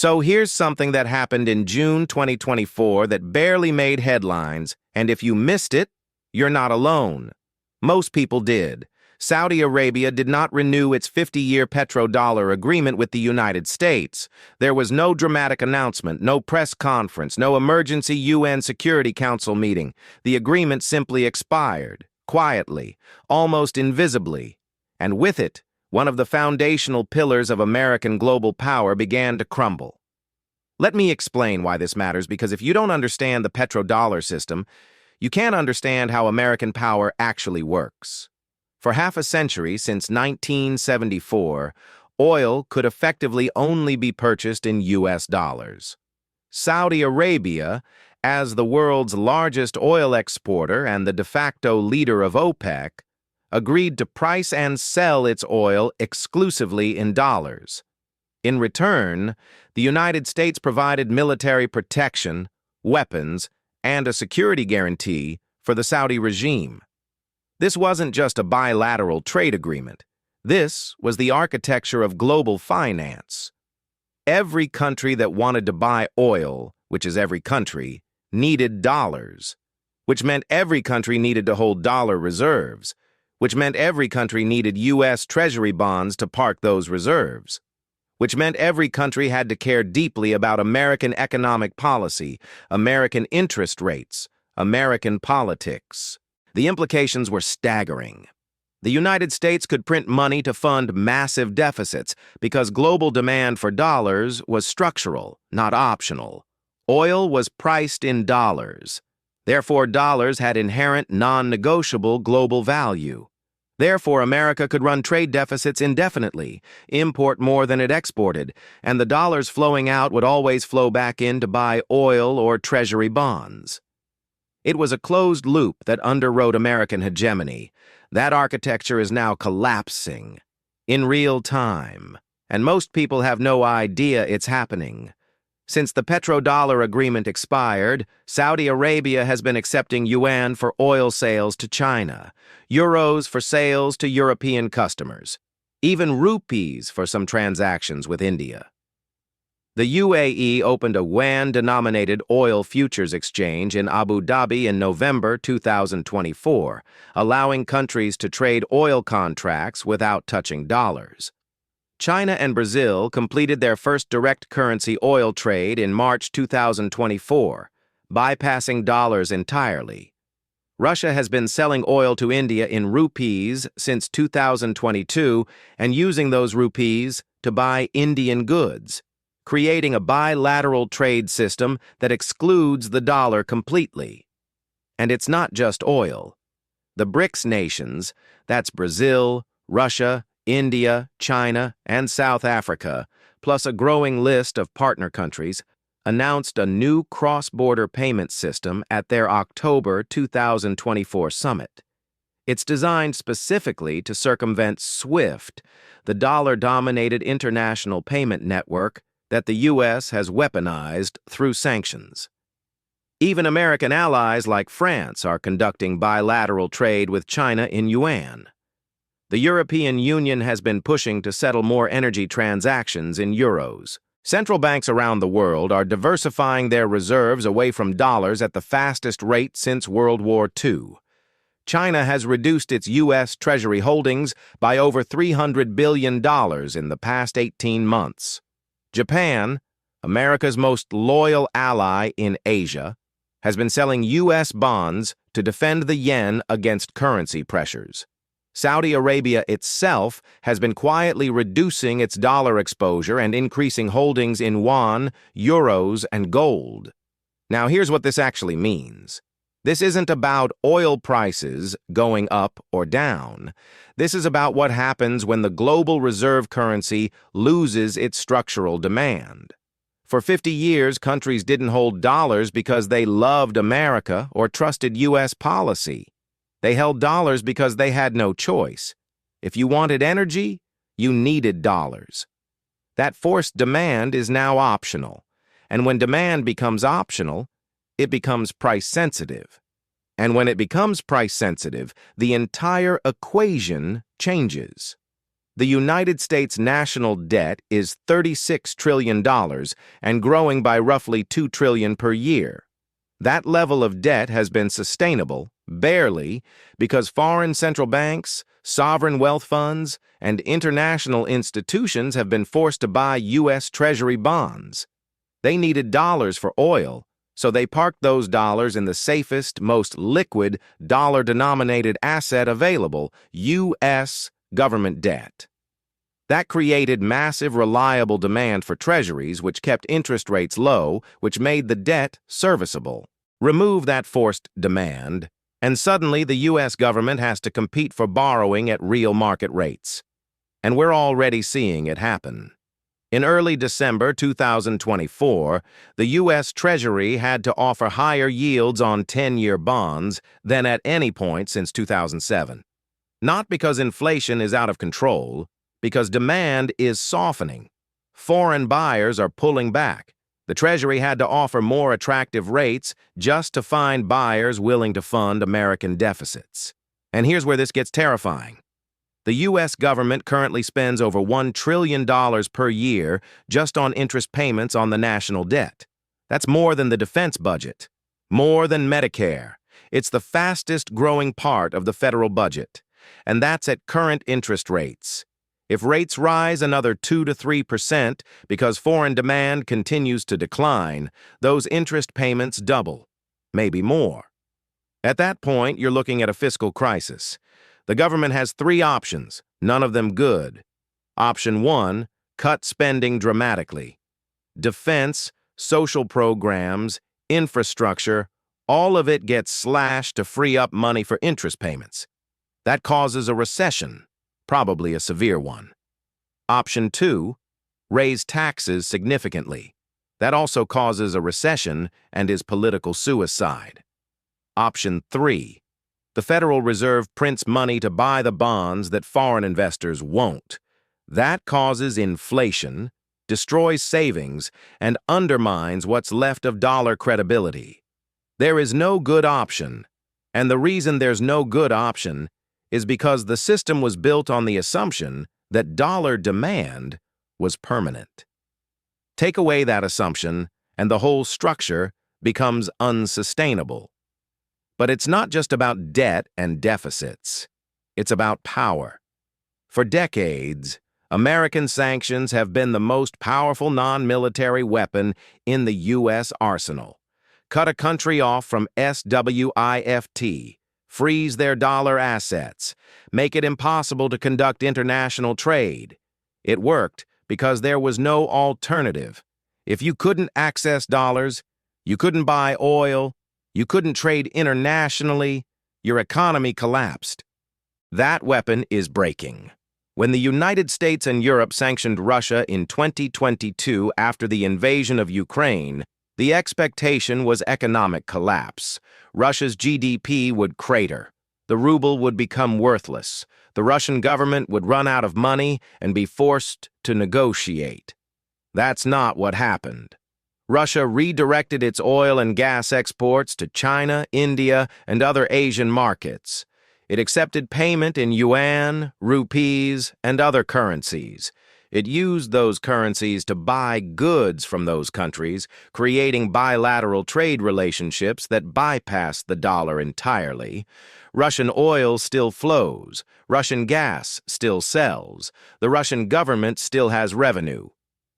So here's something that happened in June 2024 that barely made headlines, and if you missed it, you're not alone. Most people did. Saudi Arabia did not renew its 50-year petrodollar agreement with the United States. There was no dramatic announcement, no press conference, no emergency UN Security Council meeting. The agreement simply expired, quietly, almost invisibly. And with it, one of the foundational pillars of American global power began to crumble. Let me explain why this matters, because if you don't understand the petrodollar system, you can't understand how American power actually works. For half a century, since 1974, oil could effectively only be purchased in US dollars. Saudi Arabia, as the world's largest oil exporter and the de facto leader of OPEC, agreed to price and sell its oil exclusively in dollars. In return, the United States provided military protection, weapons, and a security guarantee for the Saudi regime. This wasn't just a bilateral trade agreement. This was the architecture of global finance. Every country that wanted to buy oil, which is every country, needed dollars, which meant every country needed to hold dollar reserves, which meant every country needed US Treasury bonds to park those reserves, which meant every country had to care deeply about American economic policy, American interest rates, American politics. The implications were staggering. The United States could print money to fund massive deficits because global demand for dollars was structural, not optional. Oil was priced in dollars. Therefore, dollars had inherent non-negotiable global value. Therefore, America could run trade deficits indefinitely, import more than it exported, and the dollars flowing out would always flow back in to buy oil or treasury bonds. It was a closed loop that underwrote American hegemony. That architecture is now collapsing in real time, and most people have no idea it's happening. Since the petrodollar agreement expired, Saudi Arabia has been accepting yuan for oil sales to China, euros for sales to European customers, even rupees for some transactions with India. The UAE opened a yuan-denominated oil futures exchange in Abu Dhabi in November 2024, allowing countries to trade oil contracts without touching dollars. China and Brazil completed their first direct currency oil trade in March 2024, bypassing dollars entirely. Russia has been selling oil to India in rupees since 2022 and using those rupees to buy Indian goods, creating a bilateral trade system that excludes the dollar completely. And it's not just oil. The BRICS nations, that's Brazil, Russia, India, China, and South Africa, plus a growing list of partner countries, announced a new cross-border payment system at their October 2024 summit. It's designed specifically to circumvent SWIFT, the dollar-dominated international payment network that the U.S. has weaponized through sanctions. Even American allies like France are conducting bilateral trade with China in yuan. The European Union has been pushing to settle more energy transactions in euros. Central banks around the world are diversifying their reserves away from dollars at the fastest rate since World War II. China has reduced its U.S. Treasury holdings by over $300 billion in the past 18 months. Japan, America's most loyal ally in Asia, has been selling U.S. bonds to defend the yen against currency pressures. Saudi Arabia itself has been quietly reducing its dollar exposure and increasing holdings in yuan, euros, and gold. Now, here's what this actually means. This isn't about oil prices going up or down. This is about what happens when the global reserve currency loses its structural demand. For 50 years, countries didn't hold dollars because they loved America or trusted U.S. policy. They held dollars because they had no choice. If you wanted energy, you needed dollars. That forced demand is now optional, and when demand becomes optional, it becomes price-sensitive. And when it becomes price-sensitive, the entire equation changes. The United States national debt is $36 trillion and growing by roughly $2 trillion per year. That level of debt has been sustainable, barely, because foreign central banks, sovereign wealth funds, and international institutions have been forced to buy US Treasury bonds. They needed dollars for oil, so they parked those dollars in the safest, most liquid, dollar-denominated asset available, U.S. government debt. That created massive, reliable demand for treasuries, which kept interest rates low, which made the debt serviceable. Remove that forced demand, and suddenly the U.S. government has to compete for borrowing at real market rates. And we're already seeing it happen. In early December 2024, the U.S. Treasury had to offer higher yields on 10-year bonds than at any point since 2007. Not because inflation is out of control, because demand is softening. Foreign buyers are pulling back. The Treasury had to offer more attractive rates just to find buyers willing to fund American deficits. And here's where this gets terrifying. The U.S. government currently spends over $1 trillion per year just on interest payments on the national debt. That's more than the defense budget, more than Medicare. It's the fastest growing part of the federal budget, and that's at current interest rates. If rates rise another 2 to 3% because foreign demand continues to decline, those interest payments double, maybe more. At that point, you're looking at a fiscal crisis. The government has three options, none of them good. Option 1, cut spending dramatically. Defense, social programs, infrastructure, all of it gets slashed to free up money for interest payments. That causes a recession, probably a severe one. Option 2, raise taxes significantly. That also causes a recession and is political suicide. Option 3, the Federal Reserve prints money to buy the bonds that foreign investors won't. That causes inflation, destroys savings, and undermines what's left of dollar credibility. There is no good option, and the reason there's no good option is because the system was built on the assumption that dollar demand was permanent. Take away that assumption, and the whole structure becomes unsustainable. But it's not just about debt and deficits. It's about power. For decades, American sanctions have been the most powerful non-military weapon in the U.S. arsenal. Cut a country off from SWIFT, freeze their dollar assets, make it impossible to conduct international trade. It worked because there was no alternative. If you couldn't access dollars, you couldn't buy oil, you couldn't trade internationally, your economy collapsed. That weapon is breaking. When the United States and Europe sanctioned Russia in 2022 after the invasion of Ukraine, the expectation was economic collapse. Russia's GDP would crater. The ruble would become worthless. The Russian government would run out of money and be forced to negotiate. That's not what happened. Russia redirected its oil and gas exports to China, India, and other Asian markets. It accepted payment in yuan, rupees, and other currencies. It used those currencies to buy goods from those countries, creating bilateral trade relationships that bypass the dollar entirely. Russian oil still flows. Russian gas still sells. The Russian government still has revenue.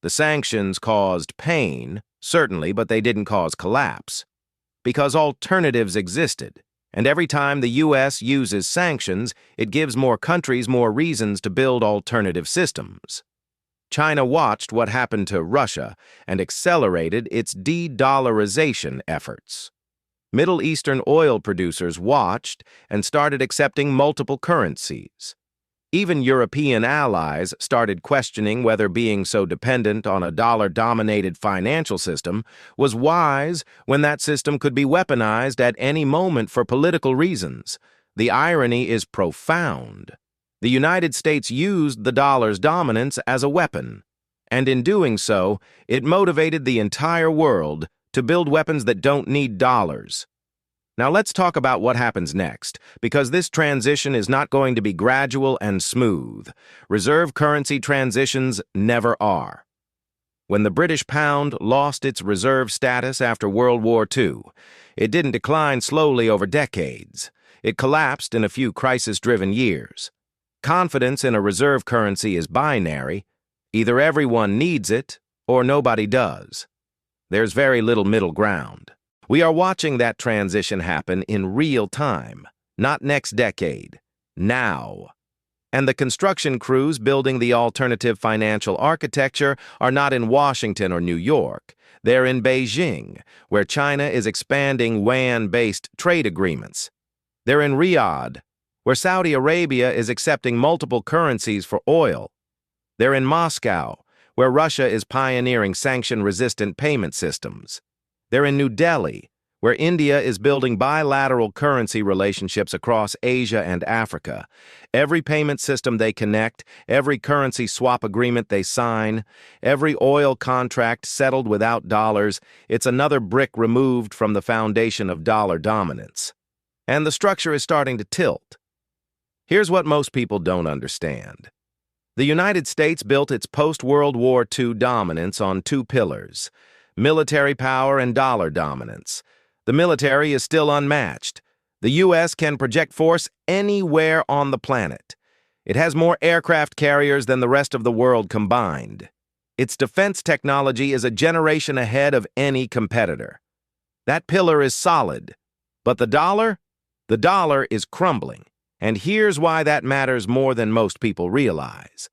The sanctions caused pain, certainly, but they didn't cause collapse. Because alternatives existed. And every time the U.S. uses sanctions, it gives more countries more reasons to build alternative systems. China watched what happened to Russia and accelerated its de-dollarization efforts. Middle Eastern oil producers watched and started accepting multiple currencies. Even European allies started questioning whether being so dependent on a dollar-dominated financial system was wise when that system could be weaponized at any moment for political reasons. The irony is profound. The United States used the dollar's dominance as a weapon, and in doing so, it motivated the entire world to build weapons that don't need dollars. Now let's talk about what happens next, because this transition is not going to be gradual and smooth. Reserve currency transitions never are. When the British pound lost its reserve status after World War II, it didn't decline slowly over decades. It collapsed in a few crisis-driven years. Confidence in a reserve currency is binary. Either everyone needs it, or nobody does. There's very little middle ground. We are watching that transition happen in real time, not next decade, now. And the construction crews building the alternative financial architecture are not in Washington or New York. They're in Beijing, where China is expanding yuan-based trade agreements. They're in Riyadh, where Saudi Arabia is accepting multiple currencies for oil. They're in Moscow, where Russia is pioneering sanction-resistant payment systems. They're in New Delhi, where India is building bilateral currency relationships across Asia and Africa. Every payment system they connect, every currency swap agreement they sign, every oil contract settled without dollars, it's another brick removed from the foundation of dollar dominance. And the structure is starting to tilt. Here's what most people don't understand. The United States built its post-World War II dominance on two pillars: military power and dollar dominance. The military is still unmatched. The U.S. can project force anywhere on the planet. It has more aircraft carriers than the rest of the world combined. Its defense technology is a generation ahead of any competitor. That pillar is solid. But the dollar? The dollar is crumbling. And here's why that matters more than most people realize.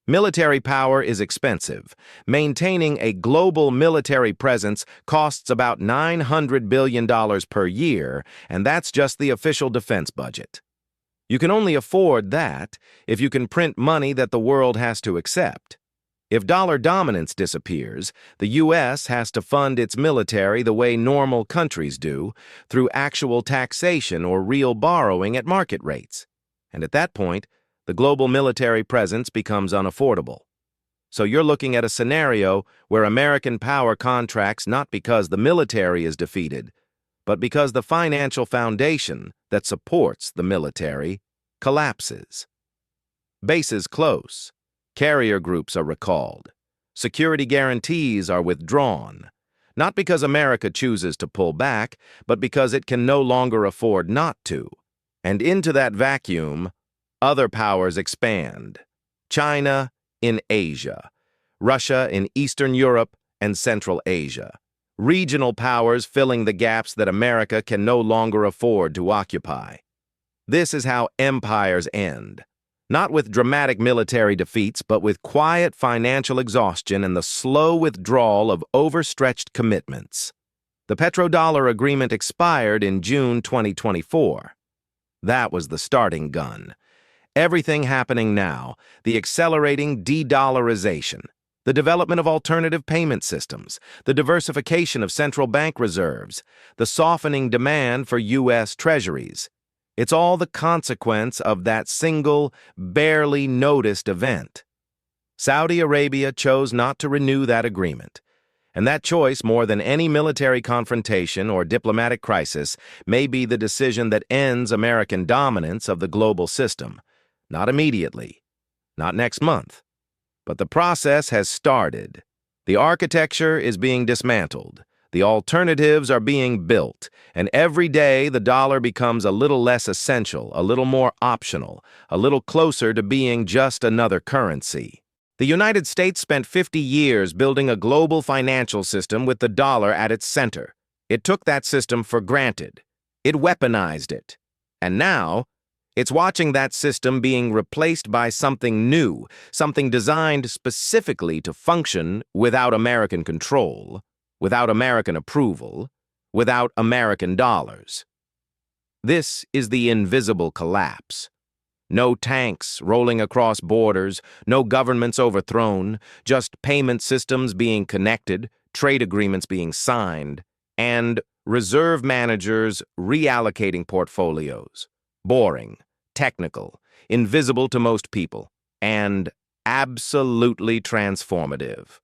Military power is expensive. Maintaining a global military presence costs about $900 billion per year, and that's just the official defense budget. You can only afford that if you can print money that the world has to accept. If dollar dominance disappears, the U.S. has to fund its military the way normal countries do, through actual taxation or real borrowing at market rates. And at that point, the global military presence becomes unaffordable. So you're looking at a scenario where American power contracts not because the military is defeated, but because the financial foundation that supports the military collapses. Bases close. Carrier groups are recalled. Security guarantees are withdrawn. Not because America chooses to pull back, but because it can no longer afford not to. And into that vacuum, other powers expand. China in Asia, Russia in Eastern Europe and Central Asia. Regional powers filling the gaps that America can no longer afford to occupy. This is how empires end. Not with dramatic military defeats, but with quiet financial exhaustion and the slow withdrawal of overstretched commitments. The Petrodollar agreement expired in June 2024. That was the starting gun. Everything happening now, the accelerating de-dollarization, the development of alternative payment systems, the diversification of central bank reserves, the softening demand for US Treasuries. It's all the consequence of that single, barely noticed event. Saudi Arabia chose not to renew that agreement. And that choice, more than any military confrontation or diplomatic crisis, may be the decision that ends American dominance of the global system. Not immediately, not next month. But the process has started. The architecture is being dismantled. The alternatives are being built. And every day the dollar becomes a little less essential, a little more optional, a little closer to being just another currency. The United States spent 50 years building a global financial system with the dollar at its center. It took that system for granted. It weaponized it. And now, it's watching that system being replaced by something new, something designed specifically to function without American control, without American approval, without American dollars. This is the invisible collapse. No tanks rolling across borders, no governments overthrown, just payment systems being connected, trade agreements being signed, and reserve managers reallocating portfolios. Boring, technical, invisible to most people, and absolutely transformative.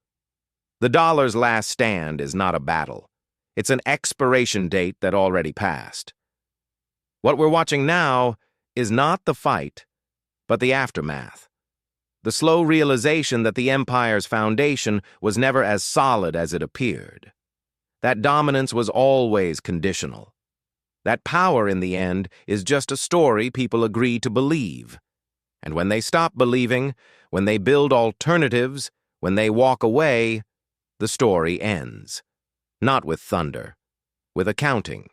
The dollar's last stand is not a battle. It's an expiration date that already passed. What we're watching now is not the fight, but the aftermath. The slow realization that the empire's foundation was never as solid as it appeared. That dominance was always conditional. That power, in the end, is just a story people agree to believe. And when they stop believing, when they build alternatives, when they walk away, the story ends. Not with thunder, with accounting.